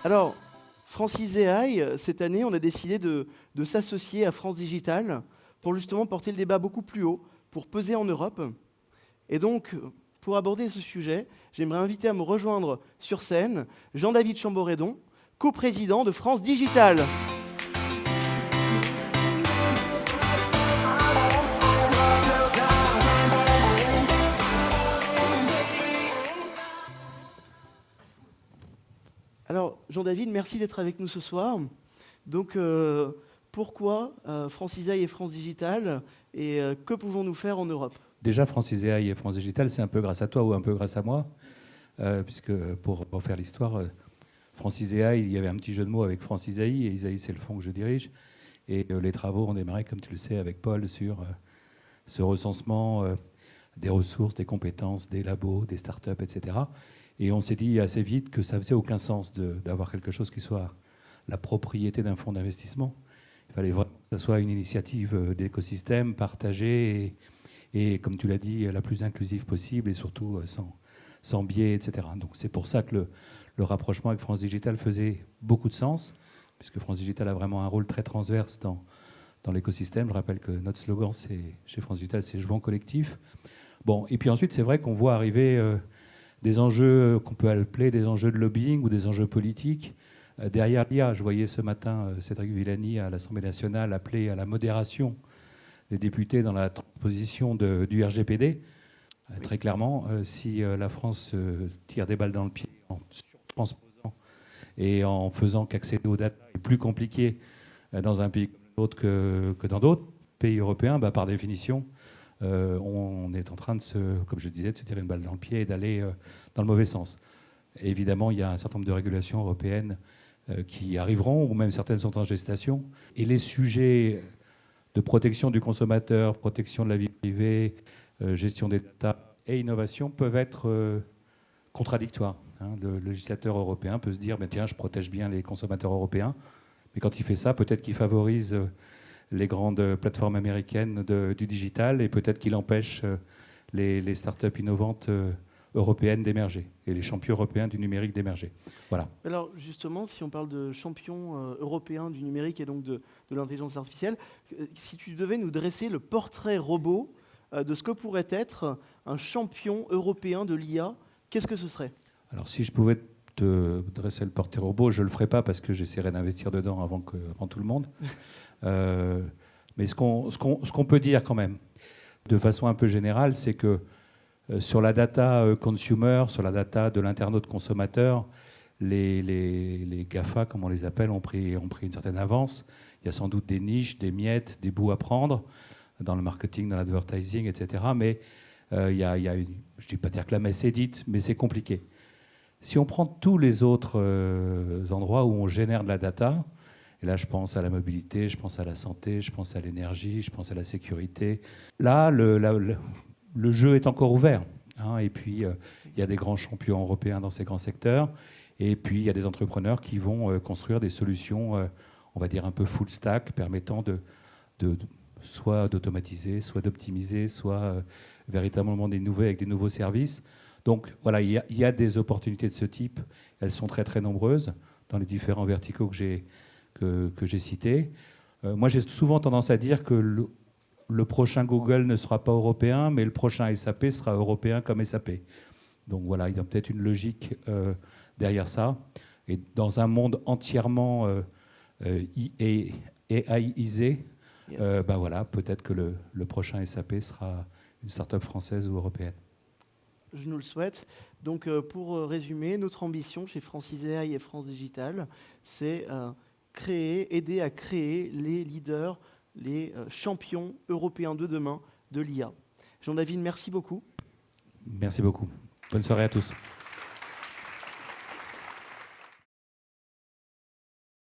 Alors, Francis AI, cette année, on a décidé de s'associer à France Digital pour justement porter le débat beaucoup plus haut, pour peser en Europe. Et donc, pour aborder ce sujet, j'aimerais inviter à me rejoindre sur scène Jean-David Chamboredon, coprésident de France Digital. Alors, Jean-David, merci d'être avec nous ce soir. Donc, pourquoi Francis AI et France Digital et que pouvons-nous faire en Europe? Déjà, Francis AI et France Digital, c'est un peu grâce à toi ou un peu grâce à moi, puisque pour faire l'histoire, Francis AI, il y avait un petit jeu de mots avec Francis AI, et Isaïe, c'est le fonds que je dirige. Et les travaux ont démarré, comme tu le sais, avec Paul, sur ce recensement des ressources, des compétences, des labos, des startups, etc. Et on s'est dit assez vite que ça faisait aucun sens d'avoir quelque chose qui soit la propriété d'un fonds d'investissement. Il fallait vraiment que ce soit une initiative d'écosystème partagée et, comme tu l'as dit, la plus inclusive possible et surtout sans biais, etc. Donc c'est pour ça que le rapprochement avec France Digital faisait beaucoup de sens, puisque France Digital a vraiment un rôle très transverse dans l'écosystème. Je rappelle que notre slogan chez France Digital, c'est « Jouons collectif ». Bon, et puis ensuite, c'est vrai qu'on voit arriver des enjeux qu'on peut appeler des enjeux de lobbying ou des enjeux politiques. Derrière l'IA, je voyais ce matin Cédric Villani à l'Assemblée nationale appeler à la modération des députés dans la transposition du RGPD. Très clairement, si la France tire des balles dans le pied en surtransposant et en faisant qu'accéder aux data est plus compliqué dans un pays comme l'autre que dans d'autres pays européens, par définition, on est en train comme je disais, de se tirer une balle dans le pied et d'aller dans le mauvais sens. Et évidemment, il y a un certain nombre de régulations européennes qui arriveront, ou même certaines sont en gestation. Et les sujets de protection du consommateur, protection de la vie privée, gestion des data et innovation peuvent être contradictoires. Le législateur européen peut se dire tiens, je protège bien les consommateurs européens, mais quand il fait ça, peut-être qu'il favorise les grandes plateformes américaines du digital et peut-être qu'il empêche les startups innovantes européennes d'émerger et les champions européens du numérique d'émerger. Voilà. Alors justement, si on parle de champions européens du numérique et donc de l'intelligence artificielle, si tu devais nous dresser le portrait robot de ce que pourrait être un champion européen de l'IA, qu'est-ce que ce serait? Alors si je pouvais te dresser le portrait robot, je ne le ferais pas parce que j'essaierais d'investir dedans avant tout le monde. Mais ce qu'on peut dire quand même, de façon un peu générale, c'est que sur la data consumer, sur la data de l'internaute consommateur, les GAFA, comme on les appelle, ont pris une certaine avance. Il y a sans doute des niches, des miettes, des bouts à prendre dans le marketing, dans l'advertising, etc. Mais je ne dis pas dire que la messe est dite, mais c'est compliqué. Si on prend tous les autres endroits où on génère de la data, et là je pense à la mobilité, je pense à la santé, je pense à l'énergie, je pense à la sécurité, là le jeu est encore ouvert. Et puis il y a des grands champions européens dans ces grands secteurs, et puis il y a des entrepreneurs qui vont construire des solutions, on va dire un peu full stack, permettant soit d'automatiser, soit d'optimiser, soit véritablement d'innover avec des nouveaux services. Donc voilà, il y a des opportunités de ce type. Elles sont très très nombreuses dans les différents verticaux que j'ai cités. Moi, j'ai souvent tendance à dire que le prochain Google ne sera pas européen, mais le prochain SAP sera européen comme SAP. Donc voilà, il y a peut-être une logique derrière ça. Et dans un monde entièrement AIisé, yes. Voilà, peut-être que le prochain SAP sera une start-up française ou européenne. Je nous le souhaite. Donc, pour résumer, notre ambition chez Francis AI et France Digital, c'est aider à créer les leaders, les champions européens de demain de l'IA. Jean-David, merci beaucoup. Merci beaucoup. Bonne soirée à tous.